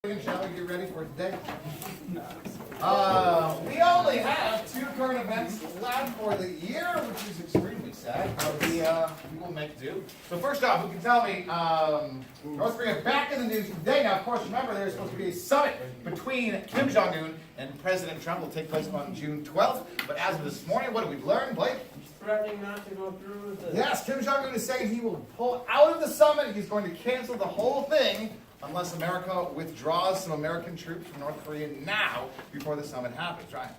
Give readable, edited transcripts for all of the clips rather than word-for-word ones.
Shall we get ready for today? We only have 2 current events left for the year, which is extremely sad, but we will make do. So first off, who can tell me, North Korea back in the news today. Now, of course, remember there's supposed to be a summit between Kim Jong-un and President Trump. Will take place on June 12th. But as of this morning, what have we learned, Blake? He's threatening not to go through with it. Yes, Kim Jong-un is saying he will pull out of the summit. He's going to cancel the whole thing unless America withdraws some American troops from North Korea now before the summit happens, right?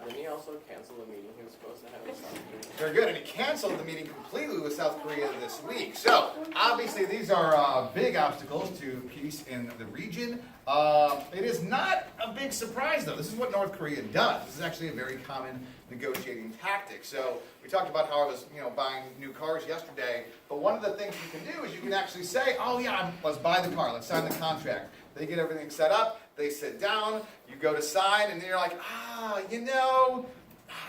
Didn't he also cancel the meeting he was supposed to have with South Korea? Very good, and he canceled the meeting completely with South Korea this week. So, obviously, these are big obstacles to peace in the region. It is not a big surprise, though. This is what North Korea does. This is actually a very common negotiating tactic. So, we talked about how I was, buying new cars yesterday. But one of the things you can do is you can actually say, oh yeah, let's buy the car, let's sign the contract. They get everything set up, they sit down, you go to sign, and then you're like, I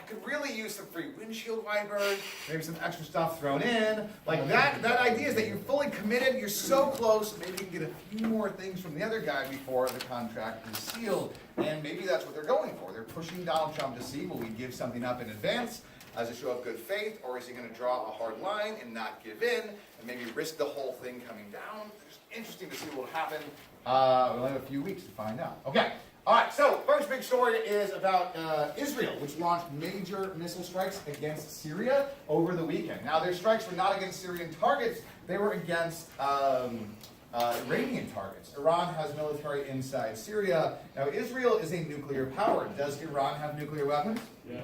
could really use some free windshield wipers, maybe some extra stuff thrown in. Like that idea is that you're fully committed, you're so close, maybe you can get a few more things from the other guy before the contract is sealed. And maybe that's what they're going for. They're pushing Donald Trump to see, will we give something up in advance as a show of good faith, or is he going to draw a hard line and not give in, and maybe risk the whole thing coming down? It's interesting to see what will happen. We'll have a few weeks to find out. Okay, all right, so first big story is about Israel, which launched major missile strikes against Syria over the weekend. Now, their strikes were not against Syrian targets, they were against Iranian targets. Iran has military inside Syria. Now, Israel is a nuclear power. Does Iran have nuclear weapons? Yeah.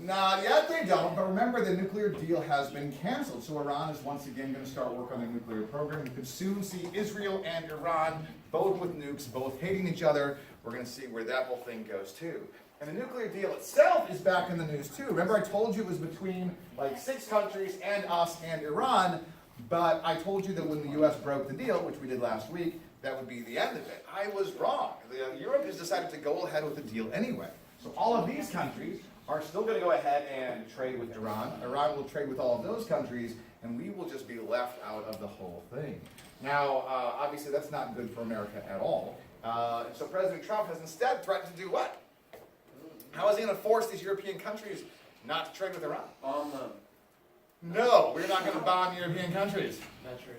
Not yet, they don't, but remember the nuclear deal has been canceled, so Iran is once again going to start work on their nuclear program. You could soon see Israel and Iran, both with nukes, both hating each other. We're going to see where that whole thing goes too. And the nuclear deal itself is back in the news too. Remember I told you it was between like 6 countries and us and Iran, but I told you that when the U.S. broke the deal, which we did last week, that would be the end of it. I was wrong. Europe has decided to go ahead with the deal anyway. So all of these countries are still going to go ahead and trade with Iran. Iran will trade with all of those countries, and we will just be left out of the whole thing. Now, obviously, that's not good for America at all. So President Trump has instead threatened to do what? How is he going to force these European countries not to trade with Iran? Bomb them. No, we're not going to bomb European countries. Not sure.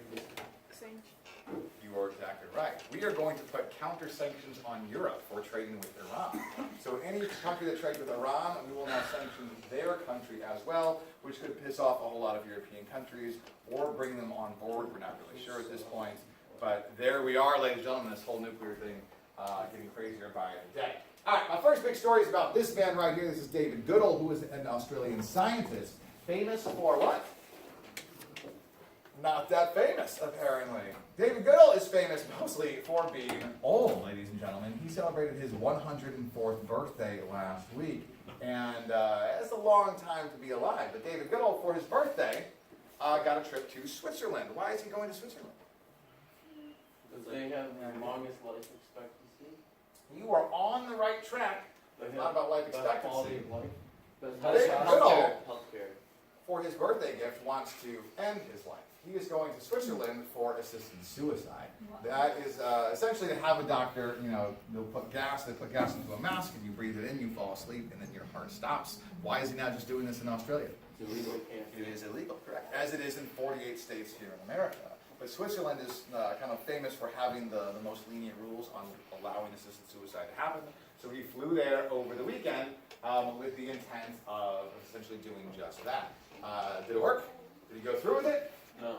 You are exactly right. We are going to put counter sanctions on Europe for trading with Iran. So any country that trades with Iran, we will now sanction their country as well, which could piss off a whole lot of European countries or bring them on board. We're not really sure at this point. But there we are, ladies and gentlemen, this whole nuclear thing getting crazier by the day. All right, my first big story is about this man right here. This is David Goodall, who is an Australian scientist, famous for what? Not that famous, apparently. David Goodall is famous mostly for being old, ladies and gentlemen. He celebrated his 104th birthday last week, and it's a long time to be alive. But David Goodall, for his birthday, got a trip to Switzerland. Why is he going to Switzerland? Because they have the longest life expectancy. You are on the right track. It's not about life expectancy. Quality of life. David Goodall, Healthcare. for his birthday gift, wants to end his life. He is going to Switzerland for assisted suicide. That is essentially to have a doctor, they'll put gas into a mask, and you breathe it in, you fall asleep, and then your heart stops. Why is he not just doing this in Australia? It's illegal. It is illegal, correct? As it is in 48 states here in America. But Switzerland is kind of famous for having the most lenient rules on allowing assisted suicide to happen. So he flew there over the weekend with the intent of essentially doing just that. Did it work? Did he go through with it? No.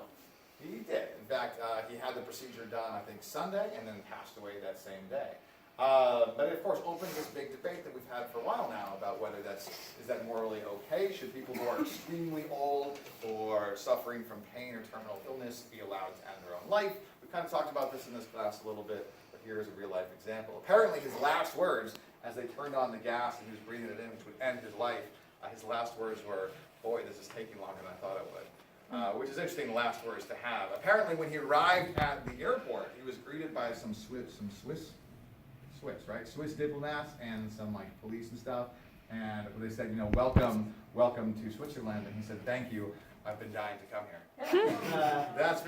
He did. In fact, he had the procedure done, I think, Sunday, and then passed away that same day. But it, of course, opens this big debate that we've had for a while now about whether is that morally okay? Should people who are extremely old or suffering from pain or terminal illness be allowed to end their own life? We've kind of talked about this in this class a little bit, but here is a real-life example. Apparently, his last words, as they turned on the gas and he was breathing it in, which would end his life, his last words were, "Boy, this is taking longer than I thought it would." Which is interesting last words to have. Apparently, when he arrived at the airport, he was greeted by some Swiss diplomats and some police and stuff. And they said, welcome to Switzerland. And he said, thank you. I've been dying to come here. That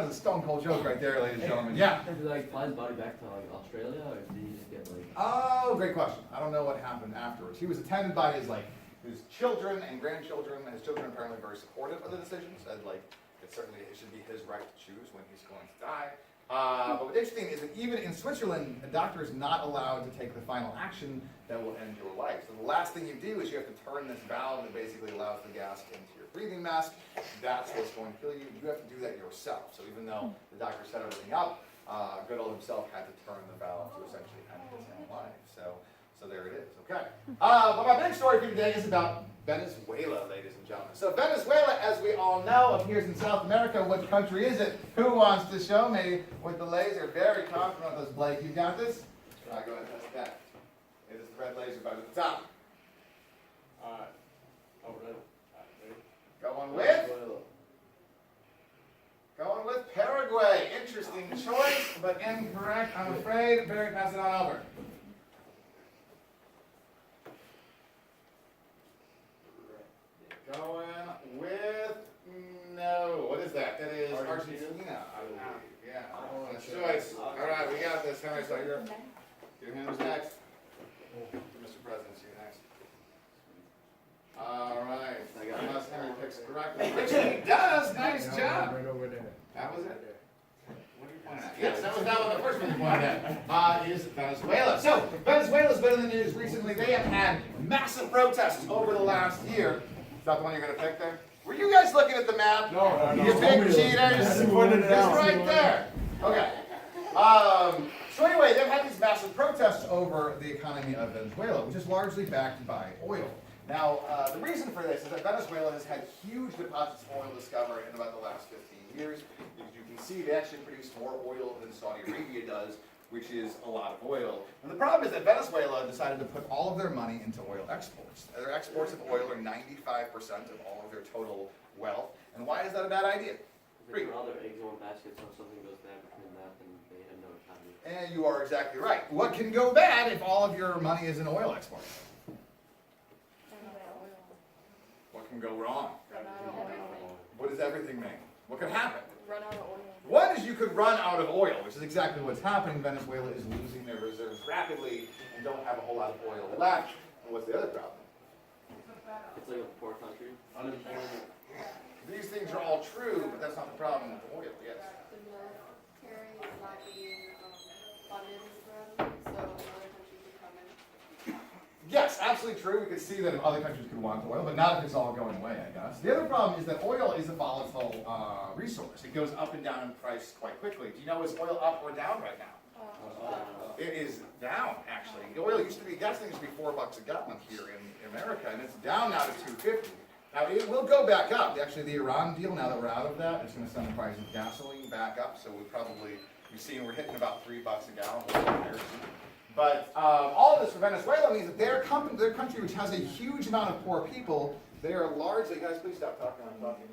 is a stone cold joke right there, ladies and gentlemen. Yeah. Did he like fly his body back to like Australia, or did he just get like? Oh, great question. I don't know what happened afterwards. He was attended by his children and grandchildren. His children apparently very supportive of the decision. Said it should be his right to choose when he's going to die. But what's interesting is that even in Switzerland, a doctor is not allowed to take the final action that will end your life. So the last thing you do is you have to turn this valve that basically allows the gas into your breathing mask. That's what's going to kill you. You have to do that yourself. So even though the doctor set everything up, Goodall himself had to turn the valve to essentially end his own life. So there it is. Okay. But my big story for today is about Venezuela, ladies and gentlemen. So Venezuela, as we all know, appears in South America. What country is it? Who wants to show me with the laser? Very confident of this, Blake. You got this? All right, go ahead and test that. It is the red laser button at the top. Alright. Oh, really? Going with Paraguay. Interesting choice, but incorrect, I'm afraid. Barry, pass it on over. Going with, no, what is that? That is Argentina, I believe. Yeah, that's choice. All right, we got this. Henry, so your hand's next. Mr. President, you next. All right, unless Henry picks correctly, which he does. Nice job. Right over there. That was it. What are you pointing at? Yes, that was that one. The first one you pointed at is Venezuela. So Venezuela's been in the news recently. They have had massive protests over the last year. Is that the one you're going to pick there? Were you guys looking at the map? No. You big cheaters. It's right there. Okay. So anyway, they've had these massive protests over the economy of Venezuela, which is largely backed by oil. Now, the reason for this is that Venezuela has had huge deposits of oil discovered in about the last 15 years. As you can see, they actually produce more oil than Saudi Arabia does, which is a lot of oil. And the problem is that Venezuela decided to put all of their money into oil exports. Their exports of oil are 95% of all of their total wealth. And why is that a bad idea? They put all their eggs in one basket, so if something goes bad between that, then they have no economy. And you are exactly right. What can go bad if all of your money is in oil exports? What can go wrong? What does everything mean? What could happen? Run out of oil. One is you could run out of oil, which is exactly what's happening. Venezuela is losing their reserves rapidly and don't have a whole lot of oil left. And what's the other problem? It's like a poor country. Unemployment. These things are all true, but that's not the problem with the oil, yes. The military is not being funded as so other countries would come in. Yes, absolutely true. We could see that if other countries could want oil, but not if it's all going away, I guess. The other problem is that oil is a volatile resource. It goes up and down in price quite quickly. Do you know, is oil up or down right now? It is down, actually. The oil used to be, gasoline used to be $4 a gallon here in America, and it's down now to $2.50. Now, it will go back up. Actually, the Iran deal, now that we're out of that, it's going to send the price of gasoline back up, so we'll probably be seeing we're hitting about $3 a gallon. But all of this for Venezuela means that their country, which has a huge amount of poor people, they are largely, guys, please stop talking, I'm talking.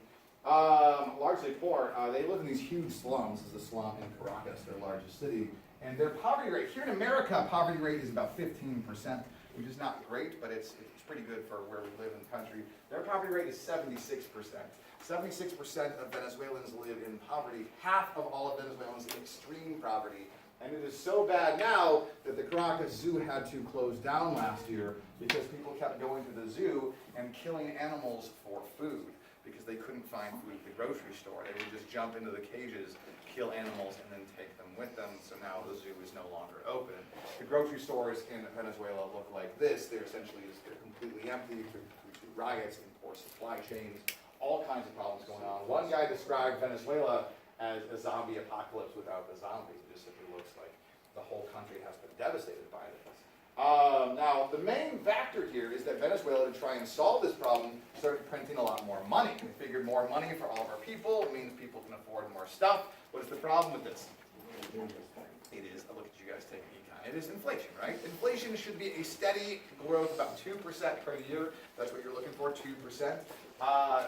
Largely poor. They live in these huge slums. This is a slum in Caracas, their largest city. And their poverty rate, here in America, poverty rate is about 15%, which is not great, but it's pretty good for where we live in the country. Their poverty rate is 76%. 76% of Venezuelans live in poverty. Half of all of Venezuelans in extreme poverty. And it is so bad now that the Caracas Zoo had to close down last year because people kept going to the zoo and killing animals for food because they couldn't find food at the grocery store. They would just jump into the cages, kill animals, and then take them with them. So now the zoo is no longer open. The grocery stores in Venezuela look like this. They're completely empty due to riots and poor supply chains, all kinds of problems going on. One guy described Venezuela as a zombie apocalypse without the zombies. It just simply looks like the whole country has been devastated by this. Now, the main factor here is that Venezuela, to try and solve this problem, started printing a lot more money. We figured more money for all of our people means people can afford more stuff. What is the problem with this? It is, look at you guys taking econ. It is inflation, right? Inflation should be a steady growth, about 2% per year. That's what you're looking for, 2%.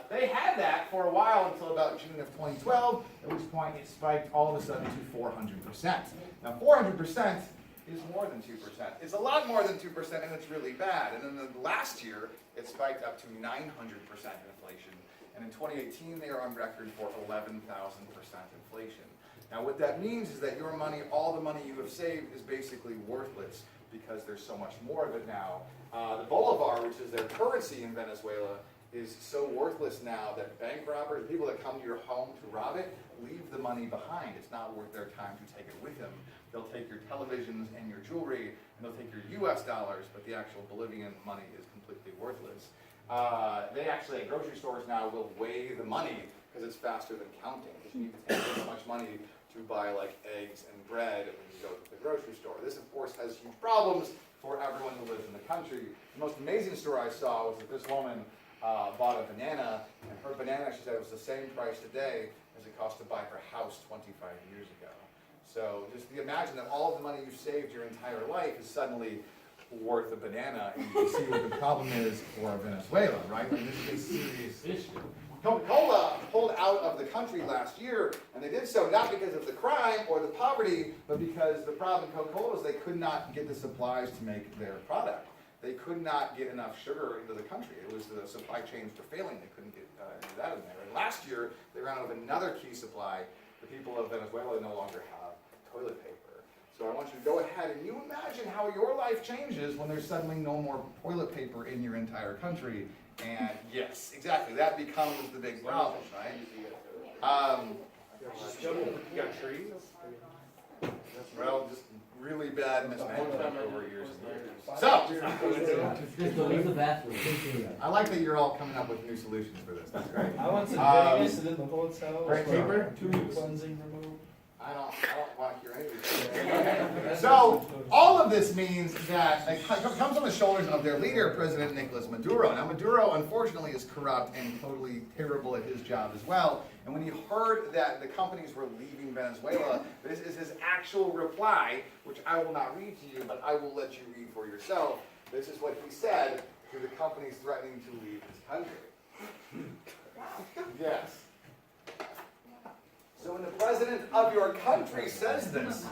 They had that for a while until about June of 2012, at which point it spiked all of a sudden to 400%. Now 400% is more than 2%. It's a lot more than 2% and it's really bad. And then last year, it spiked up to 900% inflation And in 2018, they are on record for 11,000% inflation. Now what that means is that your money, all the money you have saved, is basically worthless because there's so much more of it now. The bolivar, which is their currency in Venezuela, is so worthless now that bank robbers, people that come to your home to rob it, leave the money behind. It's not worth their time to take it with them. They'll take your televisions and your jewelry, and they'll take your US dollars, but the actual Bolivian money is completely worthless. They actually, at grocery stores now, will weigh the money because it's faster than counting, because you need to take so much money to buy like eggs and bread when you go to the grocery store. This, of course, has huge problems for everyone who lives in the country. The most amazing story I saw was that this woman bought a banana, and her banana, she said, it was the same price today as it cost to buy her house 25 years ago. So just imagine that all of the money you've saved your entire life is suddenly worth a banana, and you can see what the problem is for Venezuela, right? And this is a serious issue. Coca-Cola pulled out of the country last year, and they did so not because of the crime or the poverty, but because the problem in Coca-Cola is they could not get the supplies to make their product. They could not get enough sugar into the country. It was the supply chains were failing. They couldn't get that in there. And last year, they ran out of another key supply. The people of Venezuela no longer have toilet paper. So I want you to go ahead and you imagine how your life changes when there's suddenly no more toilet paper in your entire country. And yes, exactly, that becomes the big problem, right? You got trees? Well, just really bad mismanagement over years and years. So, Just go use the bathroom. I like that you're all coming up with new solutions for this. That's great. I went to Vegas and in the hotel. Right, paper? 2 week cleansing removed. I don't want to hear anything. So, all of this means that it comes on the shoulders of their leader, President Nicolas Maduro. Now, Maduro, unfortunately, is corrupt and totally terrible at his job as well. And when he heard that the companies were leaving Venezuela, this is his actual reply, which I will not read to you, but I will let you read for yourself. This is what he said to the companies threatening to leave his country. Yes. So when the president of your country says this,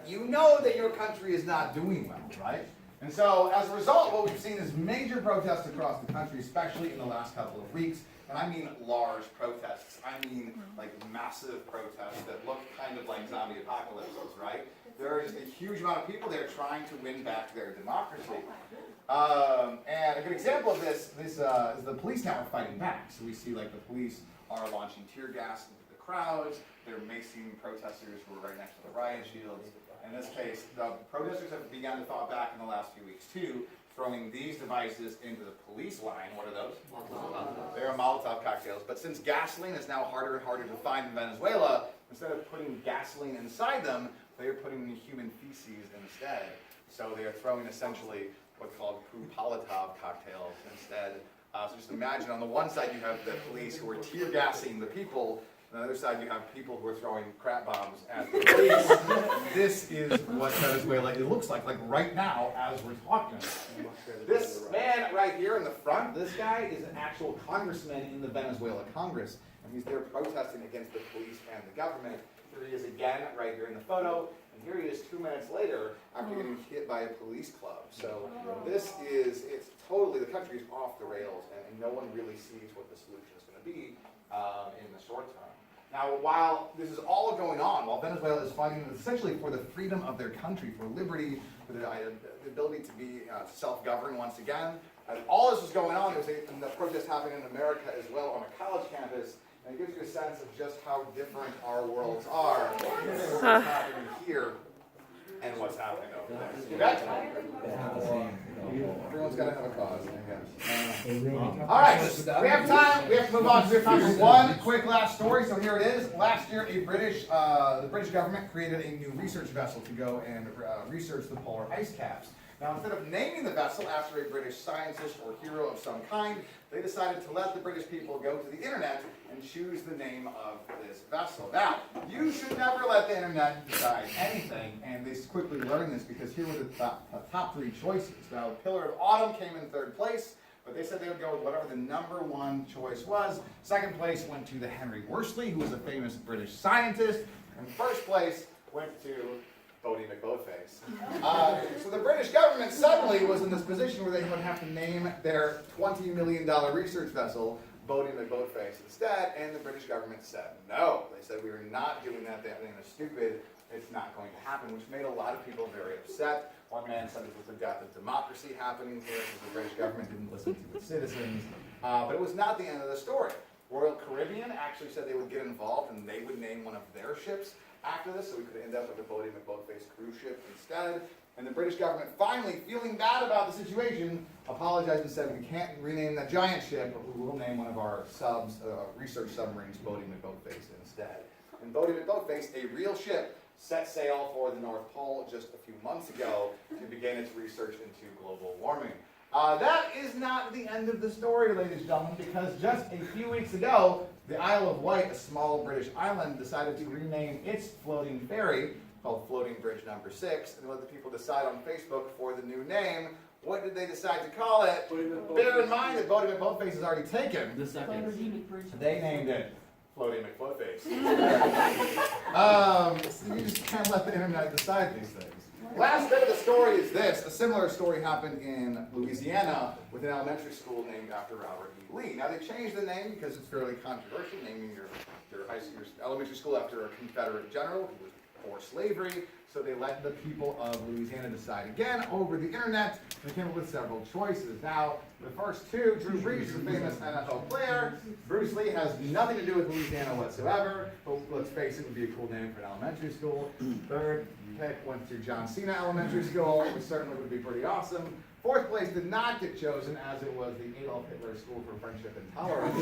you know that your country is not doing well, right? And so as a result, what we've seen is major protests across the country, especially in the last couple of weeks. And I mean large protests. I mean like massive protests that look kind of like zombie apocalypses, right? There is a huge amount of people there trying to win back their democracy. And a good example of this is the police now are fighting back. So we see like the police are launching tear gas into the crowds. They're macing protesters who are right next to the riot shields. In this case, the protesters have begun to thaw back in the last few weeks too, throwing these devices into the police line. What are those? They're Molotov cocktails. But since gasoline is now harder and harder to find in Venezuela, instead of putting gasoline inside them, they are putting human feces instead. So they are throwing essentially what's called Molotov cocktails instead. So just imagine on the one side you have the police who are tear gassing the people. On the other side you have people who are throwing crap bombs at the police. This is what Venezuela looks like right now as we're talking about. This man right here in the front, this guy is an actual congressman in the Venezuela Congress. And he's there protesting against the police and the government. Here he is again right here in the photo. And here he is 2 minutes later after getting hit by a police club. So this is, it's totally, the country is off the rails and no one really sees what the solution is going to be in the short term. Now, while this is all going on, while Venezuela is fighting essentially for the freedom of their country, for liberty, for the ability to be self-governed once again, as all this was going on, there was a protest happening in America as well on a college campus, and it gives you a sense of just how different our worlds are. What's happening here and what's happening over there. Everyone's got to have a cause, I guess. All right, we have time. We have to move on. We have time for one quick last story. So here it is. Last year, the British government created a new research vessel to go and research the polar ice caps. Now, instead of naming the vessel after a British scientist or hero of some kind, they decided to let the British people go to the internet and choose the name of this vessel. Now, you should never let the internet decide anything, and they quickly learned this because here were the top three choices. Now, Pillar of Autumn came in third place, but they said they would go with whatever the #1 choice was. Second place went to the Henry Worsley, who was a famous British scientist, and first place went to Bodie McBoatface. So the British government suddenly was in this position where they would have to name their $20 million research vessel Bodie McBoatface instead, and the British government said no. They said we are not doing that, that thing is stupid, it's not going to happen, which made a lot of people very upset. One man said it was the death of democracy happening here because the British government didn't listen to its citizens. But it was not the end of the story. Royal Caribbean actually said they would get involved and they would name one of their ships after this, so we could end up with the Bodie McBoatface cruise ship instead. And the British government finally, feeling bad about the situation, apologized and said we can't rename that giant ship, but we will name one of our research submarines Bodie McBoatface instead. And Bodie McBoatface, a real ship, set sail for the North Pole just a few months ago to begin its research into global warming. That is not the end of the story, ladies and gentlemen, because just a few weeks ago, the Isle of Wight, a small British island, decided to rename its floating ferry, called Floating Bridge Number 6, and let the people decide on Facebook for the new name. What did they decide to call it? Bear in mind that Bodie McBoatface is already taken. The second. They named it Floating McFootface. You just can't let the internet decide these things. Last bit of the story is this. A similar story happened in Louisiana with an elementary school named after Robert E. Lee. Now, they changed the name because it's fairly controversial, naming your elementary school after a Confederate general who was for slavery. So they let the people of Louisiana decide again over the internet. They came up with several choices. Now, the first two, Drew Brees is a famous NFL player. Bruce Lee has nothing to do with Louisiana whatsoever. But let's face it, would be a cool name for an elementary school. Third pick went to John Cena Elementary School, which certainly would be pretty awesome. Fourth place did not get chosen, as it was the Adolf Hitler School for Friendship and Tolerance.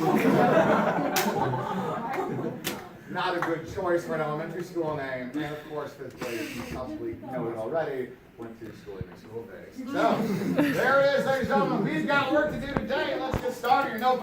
Not a good choice for an elementary school name. And of course, fifth place, you probably know it already, went to School in School Days. So, there it is, ladies and gentlemen. We've got work to do today. Let's get started.